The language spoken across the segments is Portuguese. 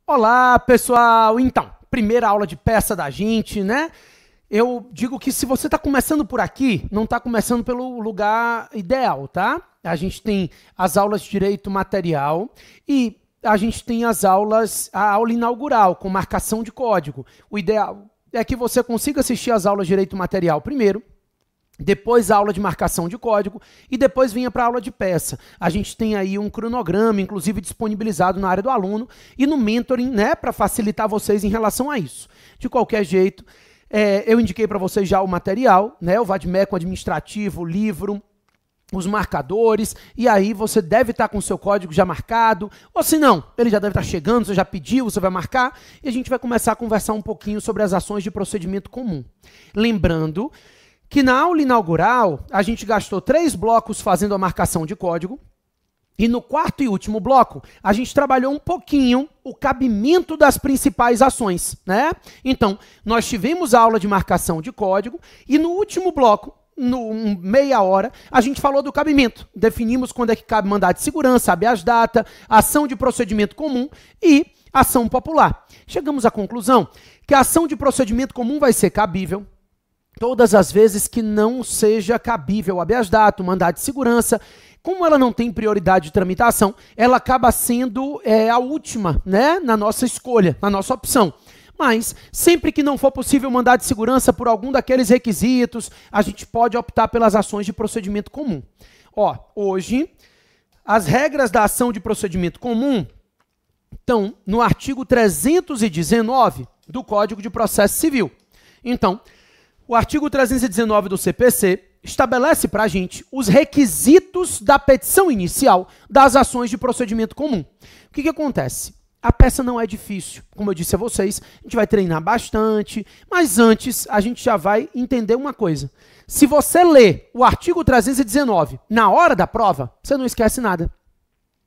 Olá, pessoal! Então, primeira aula de peça da gente, né? Eu digo que se você está começando por aqui, não está começando pelo lugar ideal, tá? A gente tem as aulas de direito material e a gente tem a aula inaugural, com marcação de código. O ideal é que você consiga assistir as aulas de direito material primeiro, depois a aula de marcação de código e depois vinha para a aula de peça. A gente tem aí um cronograma, inclusive disponibilizado na área do aluno e no mentoring, né, para facilitar vocês em relação a isso. De qualquer jeito, eu indiquei para vocês já o material, né, o Vadimeco administrativo, o livro, os marcadores, e aí você deve estar com o seu código já marcado, ou se não, ele já deve estar chegando, você já pediu, você vai marcar, e a gente vai começar a conversar um pouquinho sobre as ações de procedimento comum. Lembrando que na aula inaugural, a gente gastou 3 blocos fazendo a marcação de código, e no quarto e último bloco, a gente trabalhou um pouquinho o cabimento das principais ações, né? Então, nós tivemos a aula de marcação de código, e no último bloco, meia hora, a gente falou do cabimento. Definimos quando é que cabe mandado de segurança, habeas data, ação de procedimento comum e ação popular. Chegamos à conclusão que a ação de procedimento comum vai ser cabível todas as vezes que não seja cabível habeas data, mandado de segurança. Como ela não tem prioridade de tramitação, ela acaba sendo a última, né, na nossa escolha, na nossa opção. Mas, sempre que não for possível mandado de segurança por algum daqueles requisitos, a gente pode optar pelas ações de procedimento comum. Ó, hoje, as regras da ação de procedimento comum estão no artigo 319 do Código de Processo Civil. Então, o artigo 319 do CPC estabelece para a gente os requisitos da petição inicial das ações de procedimento comum. O que acontece? A peça não é difícil, como eu disse a vocês, a gente vai treinar bastante, mas antes a gente já vai entender uma coisa. Se você ler o artigo 319 na hora da prova, você não esquece nada.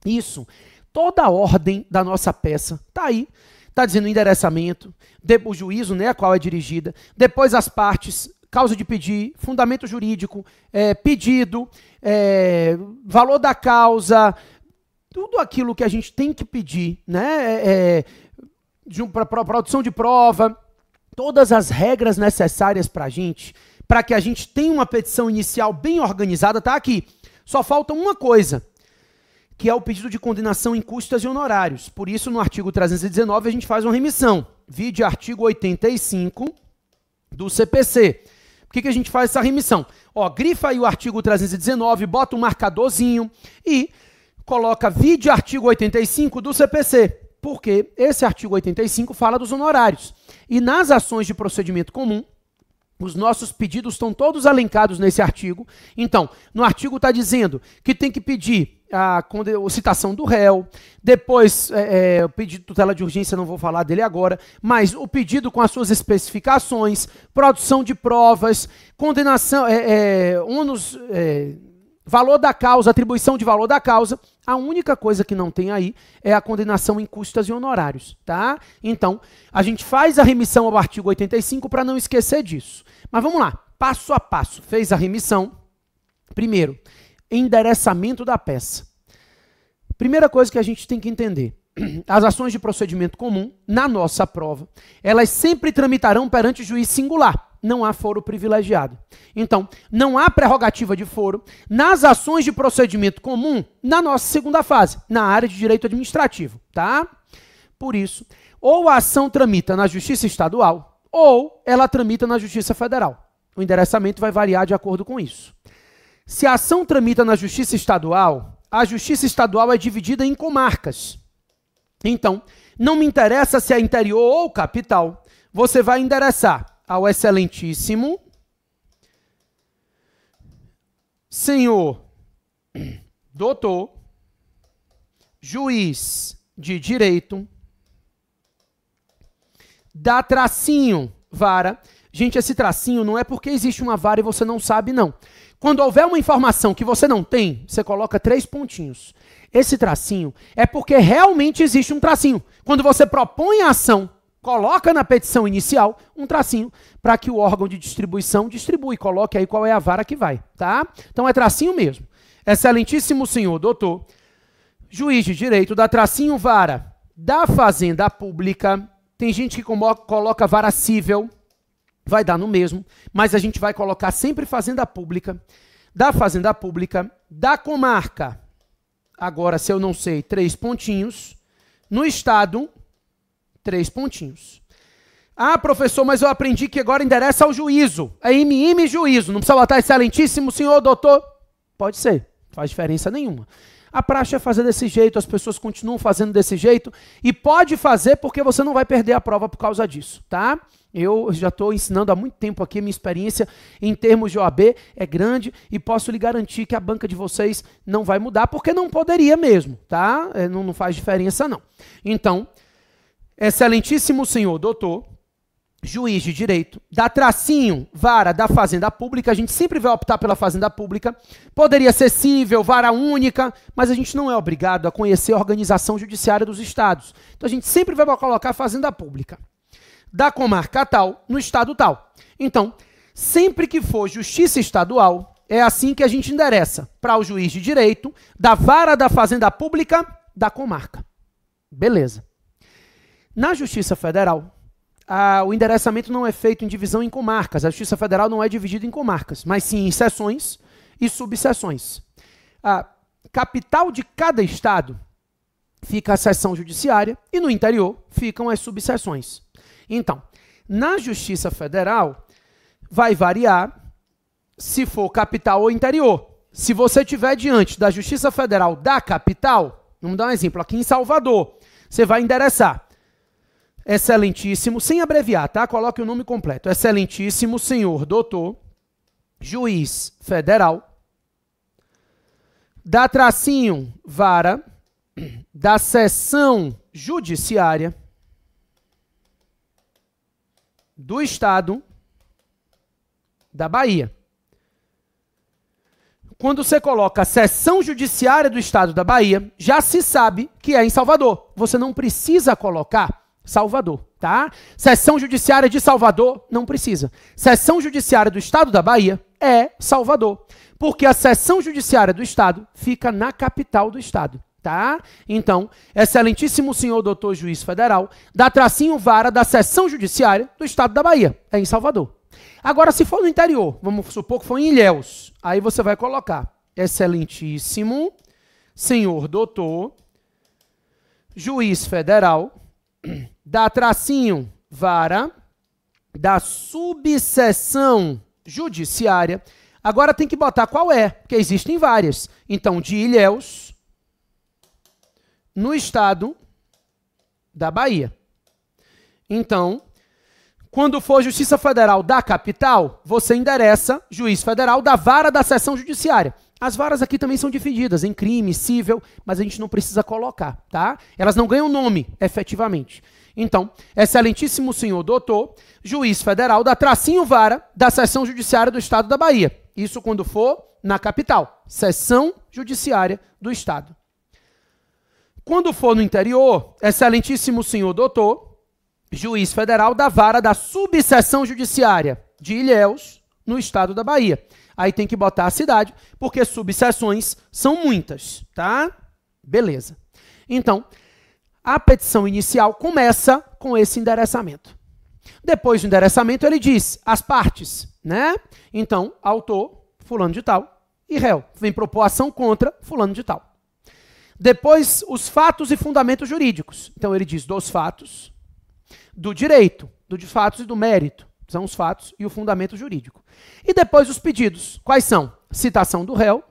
Isso, toda a ordem da nossa peça está aí. Está dizendo endereçamento, o juízo, né, a qual é dirigida, depois as partes, causa de pedir, fundamento jurídico, pedido, valor da causa, tudo aquilo que a gente tem que pedir, né, para produção de prova, todas as regras necessárias para que a gente tenha uma petição inicial bem organizada, está aqui. Só falta uma coisa, que é o pedido de condenação em custas e honorários. Por isso, no artigo 319, a gente faz uma remissão. Vide artigo 85 do CPC. Por que a gente faz essa remissão? Ó, grifa aí o artigo 319, bota um marcadorzinho e coloca vide artigo 85 do CPC. Porque esse artigo 85 fala dos honorários. E nas ações de procedimento comum, os nossos pedidos estão todos elencados nesse artigo. Então, no artigo está dizendo que tem que pedir a citação do réu, depois o pedido de tutela de urgência, não vou falar dele agora, mas o pedido com as suas especificações, produção de provas, condenação, ônus, valor da causa, atribuição de valor da causa. A única coisa que não tem aí é a condenação em custas e honorários, tá? Então, a gente faz a remissão ao artigo 85 para não esquecer disso. Mas vamos lá, passo a passo. Fez a remissão. Primeiro, endereçamento da peça. Primeira coisa que a gente tem que entender. As ações de procedimento comum, na nossa prova, elas sempre tramitarão perante juiz singular. Não há foro privilegiado. Então, não há prerrogativa de foro nas ações de procedimento comum na nossa segunda fase, na área de direito administrativo, tá? Por isso, ou a ação tramita na Justiça Estadual, ou ela tramita na Justiça Federal. O endereçamento vai variar de acordo com isso. Se a ação tramita na Justiça Estadual, a Justiça Estadual é dividida em comarcas. Então, não me interessa se é interior ou capital, você vai endereçar ao excelentíssimo senhor doutor, juiz de direito, da tracinho, vara. Gente, esse tracinho não é porque existe uma vara e você não sabe, não. Quando houver uma informação que você não tem, você coloca 3 pontinhos. Esse tracinho é porque realmente existe um tracinho. Quando você propõe a ação, coloca na petição inicial um tracinho para que o órgão de distribuição distribui. Coloque aí qual é a vara que vai, tá? Então é tracinho mesmo. Excelentíssimo senhor doutor, juiz de direito da tracinho vara da Fazenda Pública, tem gente que coloca vara cível, vai dar no mesmo, mas a gente vai colocar sempre Fazenda Pública, da Fazenda Pública, da comarca, agora se eu não sei, 3 pontinhos, no estado, 3 pontinhos. Ah, professor, mas eu aprendi que agora endereça ao juízo. É MM juízo. Não precisa botar excelentíssimo senhor doutor? Pode ser. Não faz diferença nenhuma. A praxe é fazer desse jeito, as pessoas continuam fazendo desse jeito. E pode fazer porque você não vai perder a prova por causa disso, tá? Eu já estou ensinando há muito tempo aqui, minha experiência em termos de OAB é grande e posso lhe garantir que a banca de vocês não vai mudar, porque não poderia mesmo, tá? Não faz diferença não. Então, excelentíssimo senhor doutor, juiz de direito, dá tracinho, vara da Fazenda Pública, a gente sempre vai optar pela Fazenda Pública, poderia ser cível, vara única, mas a gente não é obrigado a conhecer a organização judiciária dos estados. Então a gente sempre vai colocar Fazenda Pública. Da comarca tal, no estado tal. Então, sempre que for justiça estadual, é assim que a gente endereça para o juiz de direito, da vara da Fazenda Pública, da comarca. Beleza. Na Justiça Federal, o endereçamento não é feito em divisão em comarcas. A Justiça Federal não é dividida em comarcas, mas sim em seções e subseções. A capital de cada estado fica a seção judiciária e no interior ficam as subseções. Então, na Justiça Federal, vai variar se for capital ou interior. Se você estiver diante da Justiça Federal da capital, vamos dar um exemplo, aqui em Salvador, você vai endereçar excelentíssimo, sem abreviar, tá? Coloque o nome completo. Excelentíssimo senhor doutor, juiz federal, dá tracinho, vara, da seção judiciária do estado da Bahia. Quando você coloca a seção judiciária do estado da Bahia, já se sabe que é em Salvador. Você não precisa colocar Salvador, tá? Seção judiciária de Salvador, não precisa. Seção judiciária do estado da Bahia é Salvador, porque a seção judiciária do estado fica na capital do estado, tá? Então, excelentíssimo senhor doutor juiz federal, dá tracinho vara da seção judiciária do estado da Bahia, é em Salvador. Agora, se for no interior, vamos supor que for em Ilhéus, aí você vai colocar excelentíssimo senhor doutor juiz federal, dá tracinho, vara, da subseção judiciária. Agora tem que botar qual é, porque existem várias. Então, de Ilhéus, no estado da Bahia. Então, quando for Justiça Federal da capital, você endereça juiz federal da vara da seção judiciária. As varas aqui também são divididas em crime, cível, mas a gente não precisa colocar, tá? Elas não ganham nome, efetivamente. Então, excelentíssimo senhor doutor, juiz federal, dá tracinho vara da seção judiciária do estado da Bahia. Isso quando for na capital, seção judiciária do estado. Quando for no interior, excelentíssimo senhor doutor, juiz federal, da vara da subseção judiciária de Ilhéus, no estado da Bahia. Aí tem que botar a cidade, porque subseções são muitas, tá? Beleza. Então, a petição inicial começa com esse endereçamento. Depois do endereçamento, ele diz as partes, né? Então, autor, fulano de tal, e réu. Vem propor ação contra fulano de tal. Depois, os fatos e fundamentos jurídicos. Então, ele diz dos fatos, do direito, de fatos e do mérito. São os fatos e o fundamento jurídico. E depois os pedidos. Quais são? Citação do réu,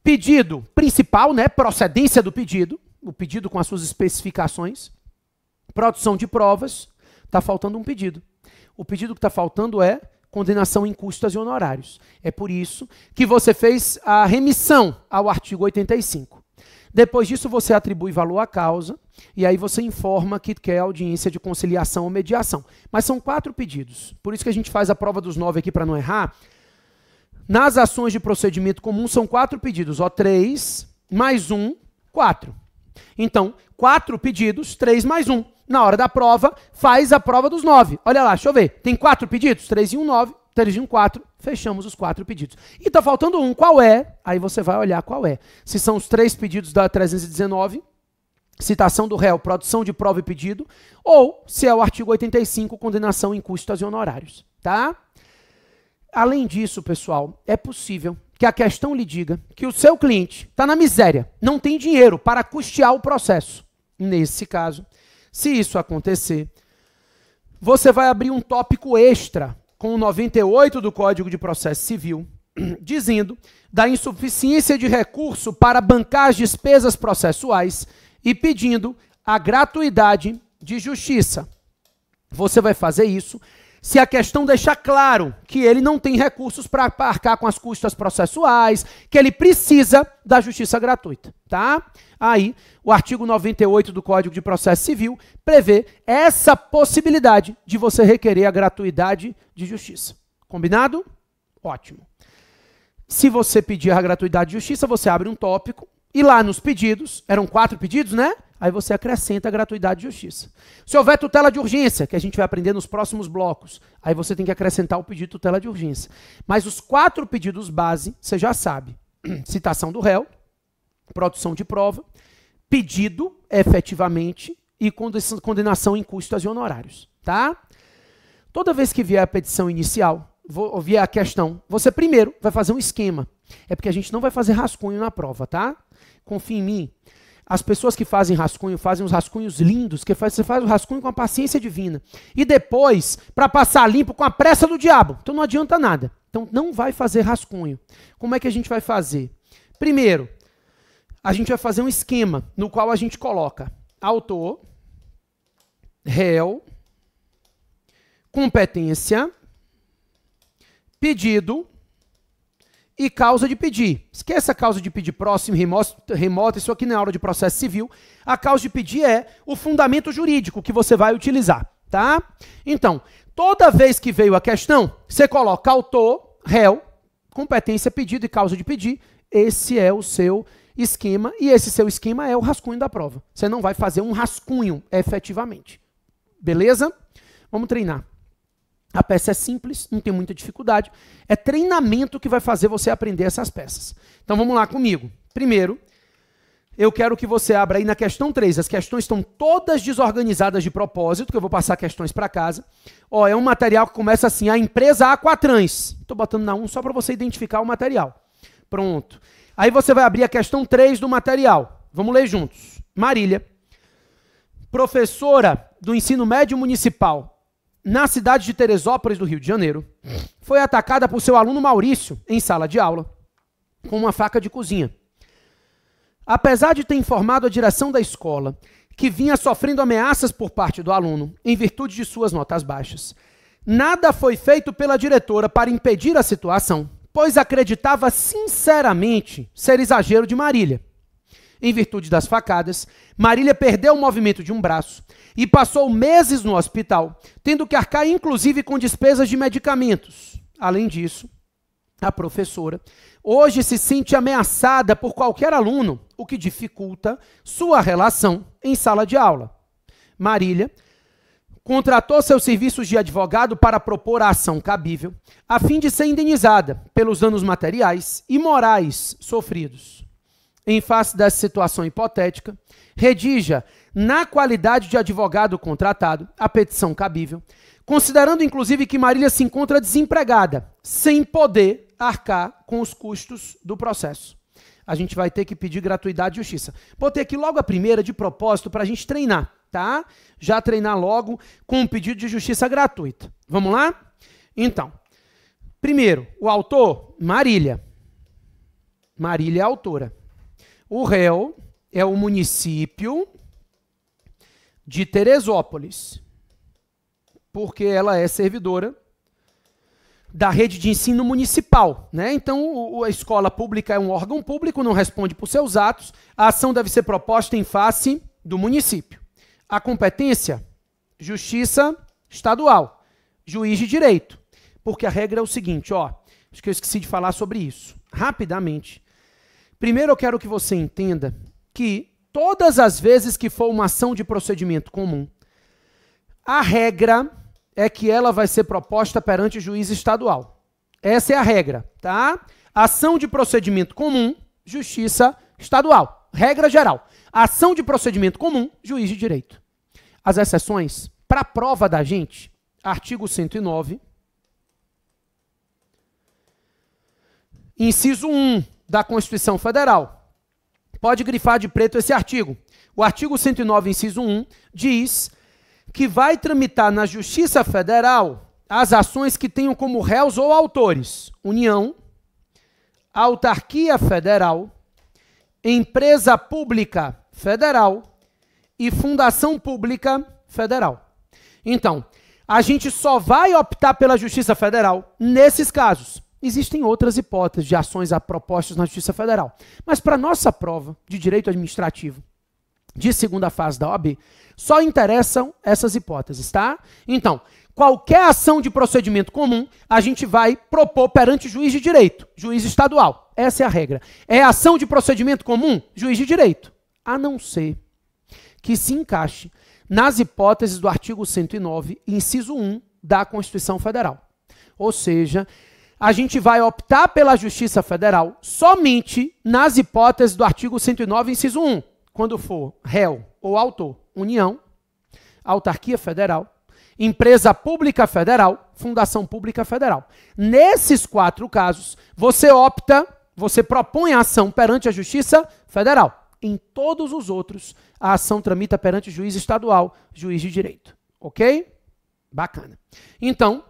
pedido principal, né? Procedência do pedido, o pedido com as suas especificações, produção de provas, está faltando um pedido. O pedido que está faltando é condenação em custas e honorários. É por isso que você fez a remissão ao artigo 85. Depois disso, você atribui valor à causa e aí você informa que quer audiência de conciliação ou mediação. Mas são 4 pedidos. Por isso que a gente faz a prova dos 9 aqui para não errar. Nas ações de procedimento comum, são 4 pedidos. Ó, 3 mais 1, 4. Então, 4 pedidos, 3 mais 1. Na hora da prova, faz a prova dos 9. Olha lá, deixa eu ver. Tem 4 pedidos? 3 e 1, 9. 3 e 1, 4. Fechamos os 4 pedidos. E está faltando um. Qual é? Aí você vai olhar qual é. Se são os 3 pedidos da 319, citação do réu, produção de prova e pedido, ou, se é o artigo 85, condenação em custas e honorários, tá? Além disso, pessoal, é possível que a questão lhe diga que o seu cliente está na miséria, não tem dinheiro para custear o processo. Nesse caso, se isso acontecer, você vai abrir um tópico extra com o 98 do Código de Processo Civil, dizendo da insuficiência de recurso para bancar as despesas processuais e pedindo a gratuidade de justiça. Você vai fazer isso se a questão deixar claro que ele não tem recursos para arcar com as custas processuais, que ele precisa da justiça gratuita, tá? Aí, o artigo 98 do Código de Processo Civil prevê essa possibilidade de você requerer a gratuidade de justiça. Combinado? Ótimo. Se você pedir a gratuidade de justiça, você abre um tópico e lá nos pedidos, eram 4 pedidos, né? Aí você acrescenta a gratuidade de justiça. Se houver tutela de urgência, que a gente vai aprender nos próximos blocos, aí você tem que acrescentar o pedido de tutela de urgência. Mas os 4 pedidos base, você já sabe. Citação do réu, produção de prova, pedido, efetivamente, e condenação em custas e honorários, tá? Toda vez que vier a petição inicial, vier a questão, você primeiro vai fazer um esquema. É porque a gente não vai fazer rascunho na prova, tá? Confia em mim. As pessoas que fazem uns rascunhos lindos, você faz o rascunho com a paciência divina. E depois, para passar limpo com a pressa do diabo. Então não adianta nada. Então não vai fazer rascunho. Como é que a gente vai fazer? Primeiro, a gente vai fazer um esquema no qual a gente coloca autor, réu, competência, pedido e causa de pedir. Esqueça a causa de pedir próximo, remota, isso aqui não é aula de processo civil. A causa de pedir é o fundamento jurídico que você vai utilizar, tá? Então, toda vez que veio a questão, você coloca autor, réu, competência, pedido e causa de pedir. Esse é o seu esquema e esse seu esquema é o rascunho da prova. Você não vai fazer um rascunho efetivamente. Beleza? Vamos treinar. A peça é simples, não tem muita dificuldade. É treinamento que vai fazer você aprender essas peças. Então vamos lá comigo. Primeiro, eu quero que você abra aí na questão 3. As questões estão todas desorganizadas de propósito, que eu vou passar questões para casa. Ó, é um material que começa assim, a empresa Aquatrans. Estou botando na 1 só para você identificar o material. Pronto. Aí você vai abrir a questão 3 do material. Vamos ler juntos. Marília, professora do ensino médio municipal na cidade de Teresópolis, do Rio de Janeiro, foi atacada por seu aluno Maurício em sala de aula com uma faca de cozinha. Apesar de ter informado a direção da escola que vinha sofrendo ameaças por parte do aluno em virtude de suas notas baixas, nada foi feito pela diretora para impedir a situação, pois acreditava sinceramente ser exagero de Marília. Em virtude das facadas, Marília perdeu o movimento de um braço e passou meses no hospital, tendo que arcar inclusive com despesas de medicamentos. Além disso, a professora hoje se sente ameaçada por qualquer aluno, o que dificulta sua relação em sala de aula. Marília contratou seus serviços de advogado para propor a ação cabível, a fim de ser indenizada pelos danos materiais e morais sofridos. Em face dessa situação hipotética, redija, na qualidade de advogado contratado, a petição cabível, considerando inclusive que Marília se encontra desempregada, sem poder arcar com os custos do processo. A gente vai ter que pedir gratuidade de justiça. Botei aqui logo a primeira de propósito para a gente treinar, tá? Já treinar logo com um pedido de justiça gratuita. Vamos lá? Então, primeiro, o autor, Marília. Marília é a autora. O réu é o município de Teresópolis, porque ela é servidora da rede de ensino municipal, né? Então, a escola pública é um órgão público, não responde por seus atos. A ação deve ser proposta em face do município. A competência, justiça estadual, juiz de direito. Porque a regra é o seguinte, ó, acho que eu esqueci de falar sobre isso. Rapidamente. Primeiro eu quero que você entenda que todas as vezes que for uma ação de procedimento comum, a regra é que ela vai ser proposta perante o juiz estadual. Essa é a regra, tá? Ação de procedimento comum, justiça estadual. regra geral. Ação de procedimento comum, juiz de direito. As exceções, para a prova da gente, artigo 109, inciso 1 da Constituição Federal. Pode grifar de preto esse artigo. O artigo 109, inciso 1, diz que vai tramitar na Justiça Federal as ações que tenham como réus ou autores União, Autarquia Federal, Empresa Pública Federal e Fundação Pública Federal. Então, a gente só vai optar pela Justiça Federal nesses casos. Existem outras hipóteses de ações a propostas na Justiça Federal. Mas para nossa prova de direito administrativo de segunda fase da OAB, só interessam essas hipóteses, tá? Então, qualquer ação de procedimento comum, a gente vai propor perante juiz de direito, juiz estadual. Essa é a regra. É ação de procedimento comum, juiz de direito. A não ser que se encaixe nas hipóteses do artigo 109, inciso 1 da Constituição Federal. Ou seja, a gente vai optar pela Justiça Federal somente nas hipóteses do artigo 109, inciso 1, quando for réu ou autor, União, Autarquia Federal, Empresa Pública Federal, Fundação Pública Federal. Nesses 4 casos, você propõe a ação perante a Justiça Federal. Em todos os outros, a ação tramita perante juiz estadual, juiz de direito. Ok? Bacana. Então,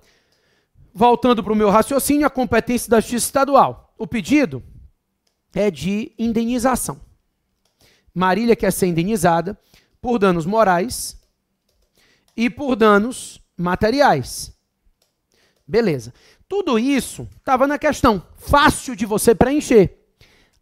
voltando para o meu raciocínio, a competência da Justiça Estadual. O pedido é de indenização. Marília quer ser indenizada por danos morais e por danos materiais. Beleza. Tudo isso estava na questão, fácil de você preencher.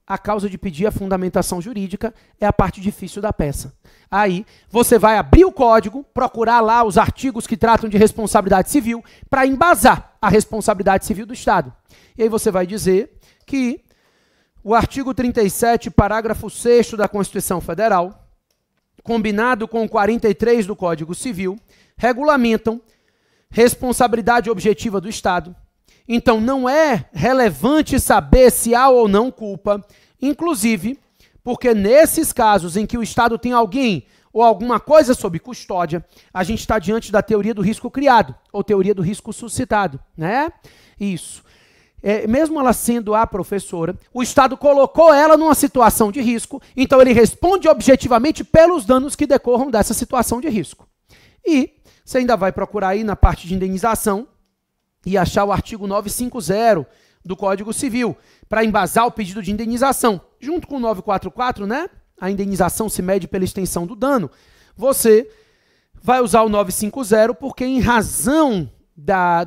A causa de pedir a fundamentação jurídica é a parte difícil da peça. Aí você vai abrir o código, procurar lá os artigos que tratam de responsabilidade civil para embasar a responsabilidade civil do Estado. E aí você vai dizer que o artigo 37, parágrafo 6º da Constituição Federal, combinado com o 43 do Código Civil, regulamentam responsabilidade objetiva do Estado. Então, não é relevante saber se há ou não culpa, inclusive porque nesses casos em que o Estado tem alguém ou alguma coisa sob custódia, a gente está diante da teoria do risco criado, ou teoria do risco suscitado, né? Isso. Mesmo ela sendo a professora, o Estado colocou ela numa situação de risco, então ele responde objetivamente pelos danos que decorram dessa situação de risco. E você ainda vai procurar aí na parte de indenização e achar o artigo 950 do Código Civil, para embasar o pedido de indenização. Junto com o 944, né? A indenização se mede pela extensão do dano. Você vai usar o 950 porque, em razão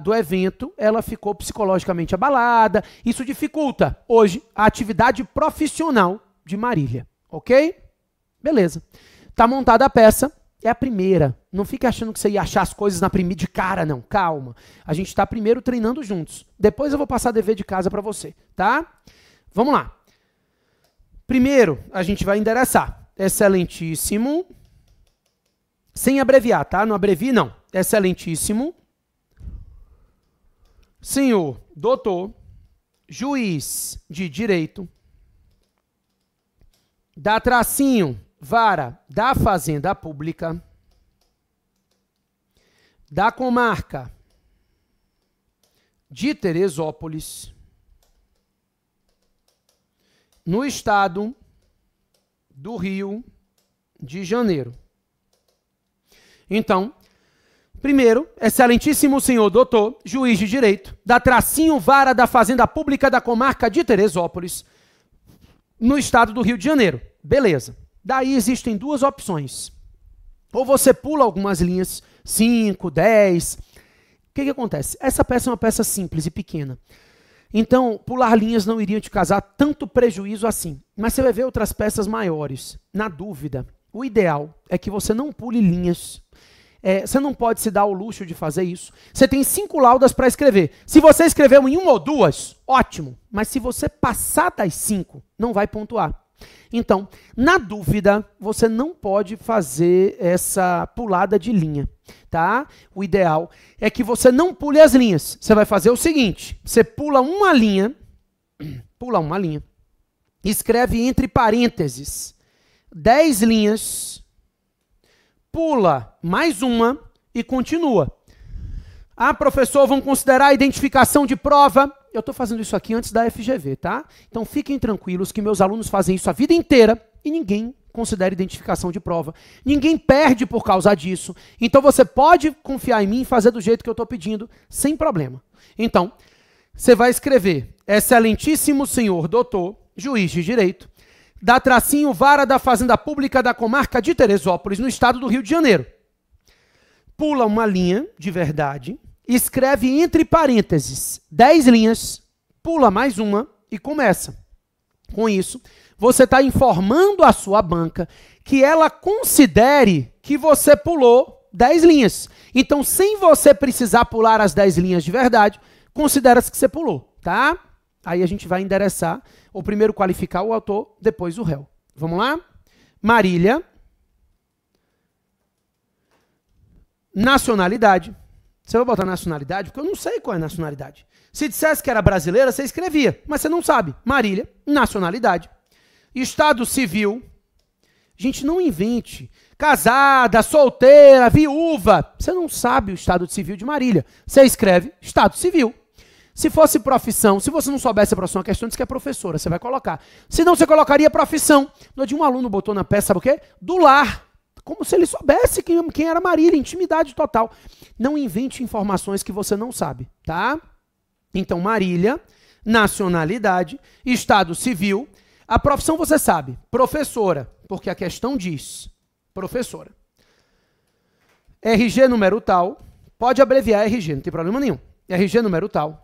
do evento, ela ficou psicologicamente abalada. Isso dificulta, hoje, a atividade profissional de Marília. Ok? Beleza. Está montada a peça. É a primeira. Não fique achando que você ia achar as coisas na primeira de cara, não. Calma. A gente está primeiro treinando juntos. Depois eu vou passar dever de casa para você, tá? Vamos lá. Primeiro, a gente vai endereçar. Excelentíssimo. Sem abreviar, tá? Não abrevie, não. Excelentíssimo. Senhor doutor, juiz de direito, dá tracinho, vara da Fazenda Pública, da comarca de Teresópolis, no estado do Rio de Janeiro. Então, primeiro, excelentíssimo senhor doutor, juiz de direito, dá tracinho, vara da Fazenda Pública da comarca de Teresópolis, no estado do Rio de Janeiro. Beleza. Daí existem 2 opções. Ou você pula algumas linhas, 5, 10. O que acontece? Essa peça é uma peça simples e pequena. Então, pular linhas não iriam te causar tanto prejuízo assim. Mas você vai ver outras peças maiores. Na dúvida, o ideal é que você não pule linhas. Você não pode se dar o luxo de fazer isso. Você tem 5 laudas para escrever. Se você escreveu em 1 ou 2, ótimo. Mas se você passar das 5, não vai pontuar. Então, na dúvida, você não pode fazer essa pulada de linha, tá? O ideal é que você não pule as linhas. Você vai fazer o seguinte, você pula uma linha, escreve entre parênteses, 10 linhas, pula mais uma e continua. Ah, professor, vamos considerar a identificação de prova. Eu estou fazendo isso aqui antes da FGV, tá? Então fiquem tranquilos que meus alunos fazem isso a vida inteira e ninguém considera identificação de prova. Ninguém perde por causa disso. Então você pode confiar em mim e fazer do jeito que eu estou pedindo, sem problema. Então, você vai escrever: Excelentíssimo senhor doutor, juiz de direito, da tracinho vara da Fazenda Pública da comarca de Teresópolis, no estado do Rio de Janeiro. Pula uma linha de verdade, escreve entre parênteses 10 linhas, pula mais uma e começa. Com isso, você está informando a sua banca que ela considere que você pulou 10 linhas. Então, sem você precisar pular as 10 linhas de verdade, considera-se que você pulou, tá? Aí a gente vai endereçar, ou primeiro qualificar o autor, depois o réu. Vamos lá? Marília. Nacionalidade. Você vai botar nacionalidade? Porque eu não sei qual é a nacionalidade. Se dissesse que era brasileira, você escrevia, mas você não sabe. Marília, nacionalidade. Estado civil. Gente, não invente. Casada, solteira, viúva. Você não sabe o estado civil de Marília. Você escreve estado civil. Se fosse profissão, se você não soubesse a profissão, a questão diz que é professora, você vai colocar. Se não, você colocaria profissão. No dia um aluno botou na peça, sabe o quê? Do lar. Como se ele soubesse quem era Marília, intimidade total. Não invente informações que você não sabe, tá? Então, Marília, nacionalidade, estado civil. A profissão você sabe, professora, porque a questão diz professora. RG número tal, pode abreviar RG, não tem problema nenhum. RG número tal.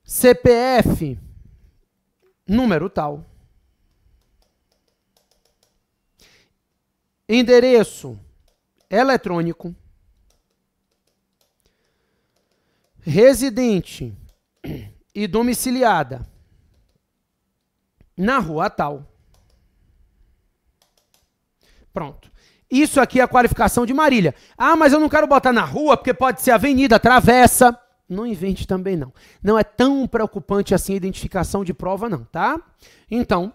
CPF número tal. Endereço eletrônico. Residente e domiciliada na rua tal. Pronto. Isso aqui é a qualificação de Marília. Ah, mas eu não quero botar na rua porque pode ser avenida, travessa. Não invente também não. Não é tão preocupante assim a identificação de prova não, tá? Então,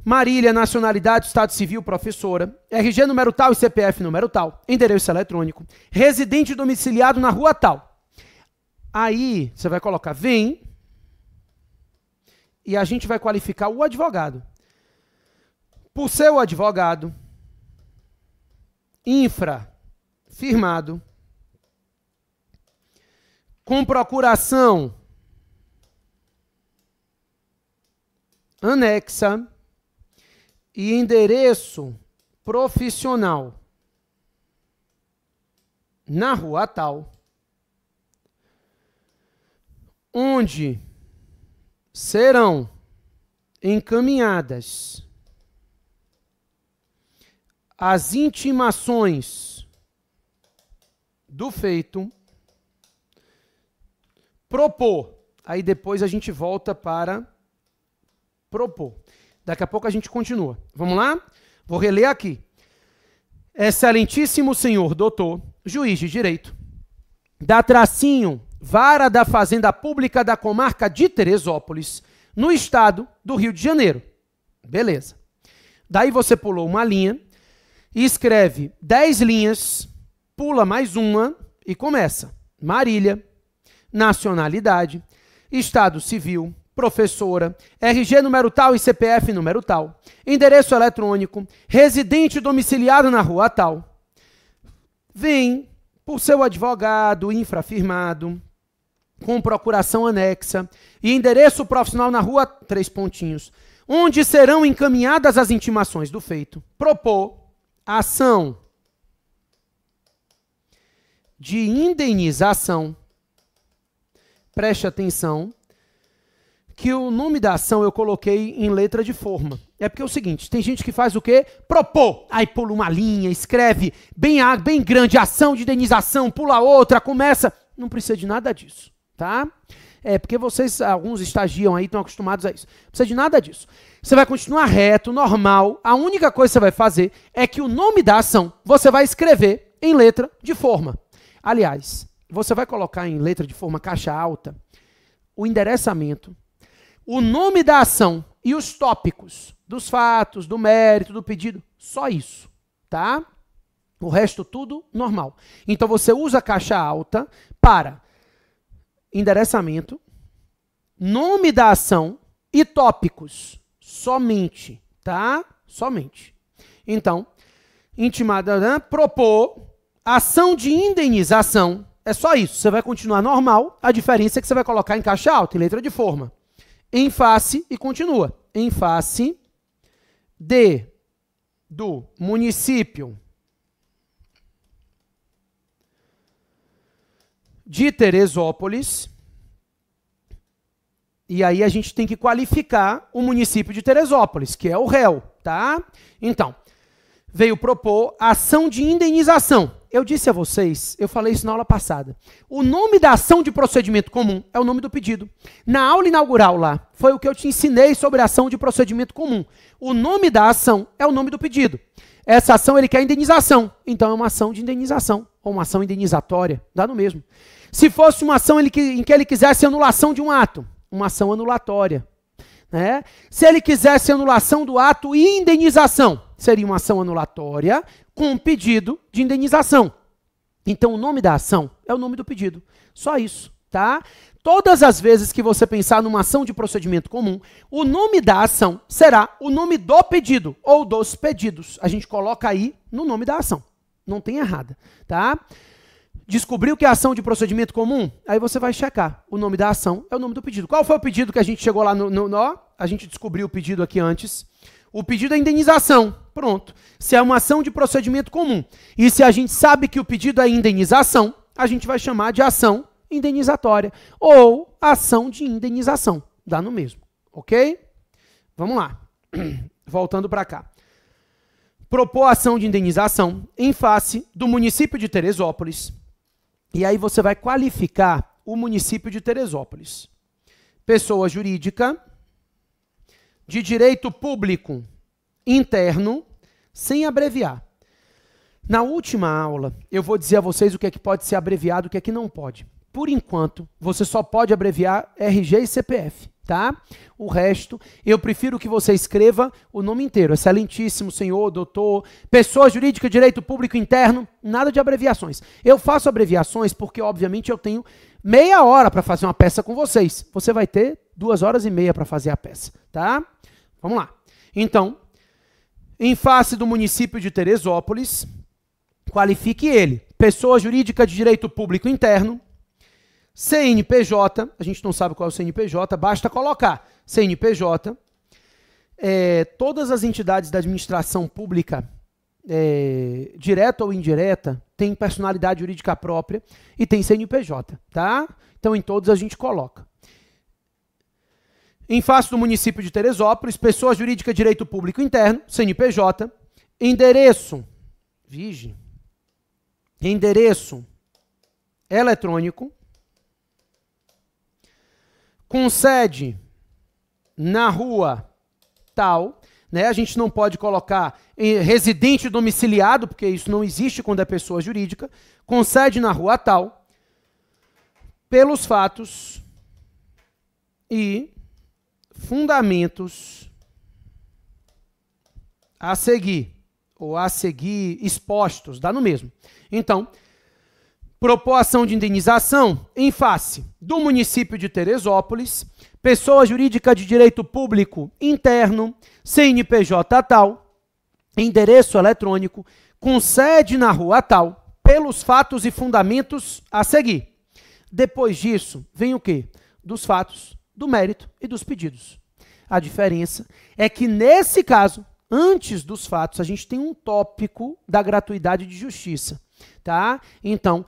Marília, nacionalidade, estado civil, professora, RG número tal e CPF número tal, endereço eletrônico, residente domiciliado na rua tal. Aí, você vai colocar vem e a gente vai qualificar o advogado. Por ser o advogado, infra, firmado, com procuração anexa e endereço profissional na rua tal, onde serão encaminhadas as intimações do feito, propor. Aí depois a gente volta para propor. Daqui a pouco a gente continua. Vamos lá? Vou reler aqui. Excelentíssimo senhor doutor, juiz de direito, da tracinho vara da Fazenda Pública da comarca de Teresópolis, no estado do Rio de Janeiro. Beleza. Daí você pulou uma linha e escreve 10 linhas, pula mais uma e começa. Marília, nacionalidade, estado civil, professora, RG número tal e CPF número tal, endereço eletrônico, residente domiciliado na rua tal. Vem por seu advogado infrafirmado, com procuração anexa e endereço profissional na rua, 3 pontinhos, onde serão encaminhadas as intimações do feito. Propor ação de indenização. Preste atenção que o nome da ação eu coloquei em letra de forma. É porque é o seguinte, tem gente que faz o quê? Propor. Aí pula uma linha, escreve bem grande, ação de indenização, pula outra, começa. Não precisa de nada disso, tá? É porque vocês, alguns estagiam aí, estão acostumados a isso. Não precisa de nada disso. Você vai continuar reto, normal. A única coisa que você vai fazer é que o nome da ação você vai escrever em letra de forma. Aliás, você vai colocar em letra de forma caixa alta o endereçamento, o nome da ação e os tópicos dos fatos, do mérito, do pedido, só isso, tá? O resto tudo normal. Então você usa a caixa alta para endereçamento, nome da ação e tópicos, somente, tá? Somente. Então, intimada, propor ação de indenização, é só isso. Você vai continuar normal, a diferença é que você vai colocar em caixa alta, em letra de forma. Em face e continua. Em face do município de Teresópolis. E aí a gente tem que qualificar o município de Teresópolis, que é o réu, tá? Então, veio propor ação de indenização. Eu disse a vocês, eu falei isso na aula passada, o nome da ação de procedimento comum é o nome do pedido. Na aula inaugural lá, foi o que eu te ensinei sobre a ação de procedimento comum. O nome da ação é o nome do pedido. Essa ação ele quer indenização, então é uma ação de indenização, ou uma ação indenizatória, dá no mesmo. Se fosse uma ação em que ele quisesse anulação de um ato, uma ação anulatória. Né? Se ele quisesse anulação do ato e indenização, seria uma ação anulatória com um pedido de indenização. Então, o nome da ação é o nome do pedido. Só isso, tá? Todas as vezes que você pensar numa ação de procedimento comum, o nome da ação será o nome do pedido ou dos pedidos. A gente coloca aí no nome da ação. Não tem errada, tá? Descobriu que é ação de procedimento comum? Aí você vai checar. O nome da ação é o nome do pedido. Qual foi o pedido que a gente chegou lá a gente descobriu o pedido aqui antes. O pedido é indenização. Pronto. Se é uma ação de procedimento comum e se a gente sabe que o pedido é indenização, a gente vai chamar de ação indenizatória ou ação de indenização. Dá no mesmo. Ok? Vamos lá. Voltando para cá. Propor ação de indenização em face do município de Teresópolis. E aí você vai qualificar o município de Teresópolis. Pessoa jurídica de direito público interno, sem abreviar. Na última aula, eu vou dizer a vocês o que é que pode ser abreviado e o que é que não pode. Por enquanto, você só pode abreviar RG e CPF, tá? O resto, eu prefiro que você escreva o nome inteiro. Excelentíssimo senhor, doutor, pessoa jurídica de direito público interno, nada de abreviações. Eu faço abreviações porque, obviamente, eu tenho meia hora para fazer uma peça com vocês. Você vai ter 2h30 para fazer a peça, tá? Vamos lá. Então, em face do município de Teresópolis, qualifique ele. Pessoa jurídica de direito público interno, CNPJ, a gente não sabe qual é o CNPJ, basta colocar CNPJ. Todas as entidades da administração pública, direta ou indireta, têm personalidade jurídica própria e tem CNPJ, tá? Então, em todos a gente coloca. Em face do município de Teresópolis, pessoa jurídica de direito público interno, CNPJ, endereço eletrônico, com sede na rua tal, né? A gente não pode colocar residente domiciliado, porque isso não existe quando é pessoa jurídica, com sede na rua tal, pelos fatos e fundamentos a seguir, ou a seguir expostos, dá no mesmo. Então, propor ação de indenização em face do município de Teresópolis, pessoa jurídica de direito público interno, CNPJ tal, endereço eletrônico, com sede na rua tal, pelos fatos e fundamentos a seguir. Depois disso, vem o quê? Dos fatos, do mérito e dos pedidos. A diferença é que, nesse caso, antes dos fatos, a gente tem um tópico da gratuidade de justiça. Tá? Então,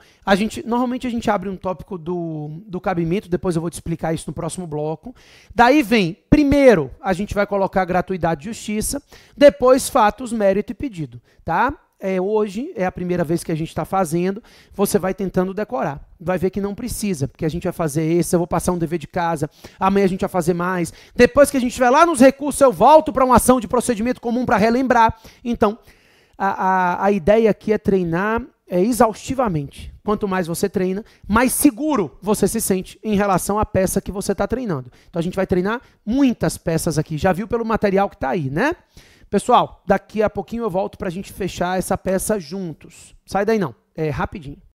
normalmente a gente abre um tópico do cabimento, depois eu vou te explicar isso no próximo bloco. Daí vem, primeiro, a gente vai colocar gratuidade de justiça, depois fatos, mérito e pedido. Tá? Hoje é a primeira vez que a gente está fazendo, você vai tentando decorar. Vai ver que não precisa, porque a gente vai fazer esse, eu vou passar um dever de casa, amanhã a gente vai fazer mais. Depois que a gente estiver lá nos recursos, eu volto para uma ação de procedimento comum para relembrar. Então, a ideia aqui é treinar exaustivamente. Quanto mais você treina, mais seguro você se sente em relação à peça que você está treinando. Então a gente vai treinar muitas peças aqui. Já viu pelo material que está aí, né? Pessoal, daqui a pouquinho eu volto para a gente fechar essa peça juntos. Sai daí não, é rapidinho.